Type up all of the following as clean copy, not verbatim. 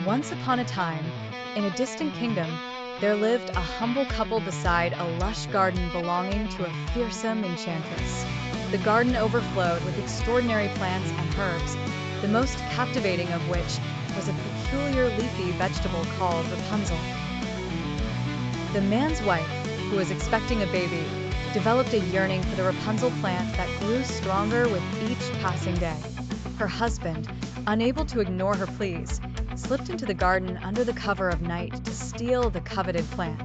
Once upon a time, in a distant kingdom, there lived a humble couple beside a lush garden belonging to a fearsome enchantress. The garden overflowed with extraordinary plants and herbs, the most captivating of which was a peculiar leafy vegetable called Rapunzel. The man's wife, who was expecting a baby, developed a yearning for the Rapunzel plant that grew stronger with each passing day. Her husband, unable to ignore her pleas, slipped into the garden under the cover of night to steal the coveted plant.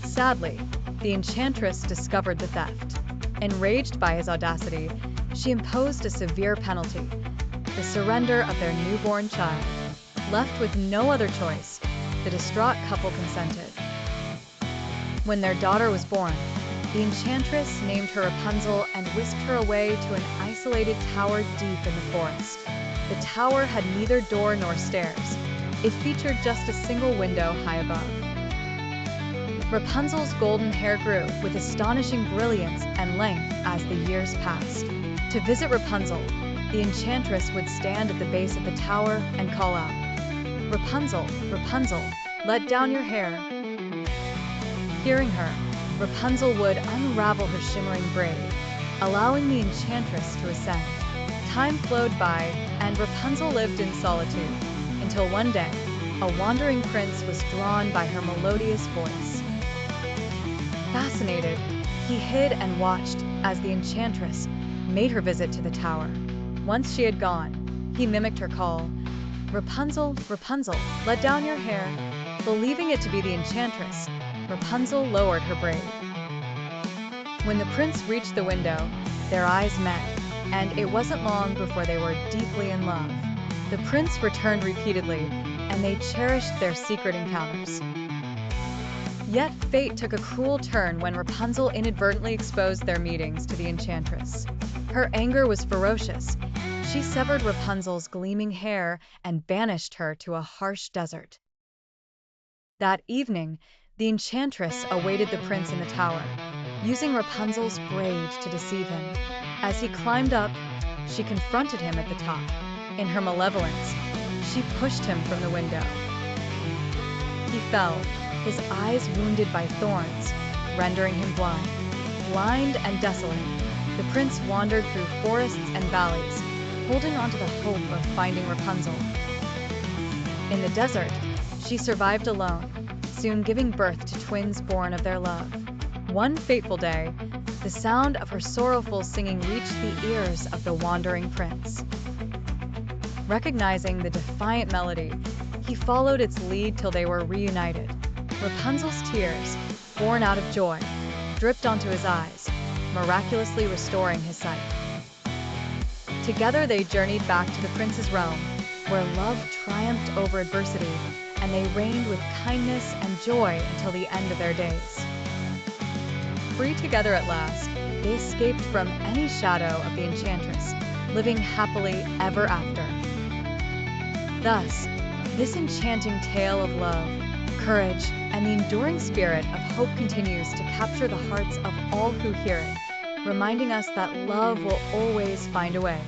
Sadly, the enchantress discovered the theft. Enraged by his audacity, she imposed a severe penalty, the surrender of their newborn child. Left with no other choice, the distraught couple consented. When their daughter was born, the enchantress named her Rapunzel and whisked her away to an isolated tower deep in the forest. The tower had neither door nor stairs. It featured just a single window high above. Rapunzel's golden hair grew with astonishing brilliance and length as the years passed. To visit Rapunzel, the enchantress would stand at the base of the tower and call out, "Rapunzel, Rapunzel, let down your hair." Hearing her, Rapunzel would unravel her shimmering braid, allowing the enchantress to ascend. Time flowed by, and Rapunzel lived in solitude, until one day, a wandering prince was drawn by her melodious voice. Fascinated, he hid and watched as the enchantress made her visit to the tower. Once she had gone, he mimicked her call, "Rapunzel, Rapunzel, let down your hair." Believing it to be the enchantress, Rapunzel lowered her braid. When the prince reached the window, their eyes met, and it wasn't long before they were deeply in love. The prince returned repeatedly, and they cherished their secret encounters. Yet fate took a cruel turn when Rapunzel inadvertently exposed their meetings to the enchantress. Her anger was ferocious. She severed Rapunzel's gleaming hair and banished her to a harsh desert. That evening, the enchantress awaited the prince in the tower, using Rapunzel's braid to deceive him. As he climbed up, she confronted him at the top. In her malevolence, she pushed him from the window. He fell, his eyes wounded by thorns, rendering him blind. Blind and desolate, the prince wandered through forests and valleys, holding on to the hope of finding Rapunzel. In the desert, she survived alone, soon giving birth to twins born of their love. One fateful day, the sound of her sorrowful singing reached the ears of the wandering prince. Recognizing the defiant melody, he followed its lead till they were reunited. Rapunzel's tears, born out of joy, dripped onto his eyes, miraculously restoring his sight. Together they journeyed back to the prince's realm, where love triumphed over adversity, and they reigned with kindness and joy until the end of their days. Free together at last, they escaped from any shadow of the enchantress, living happily ever after. Thus, this enchanting tale of love, courage, and the enduring spirit of hope continues to capture the hearts of all who hear it, reminding us that love will always find a way.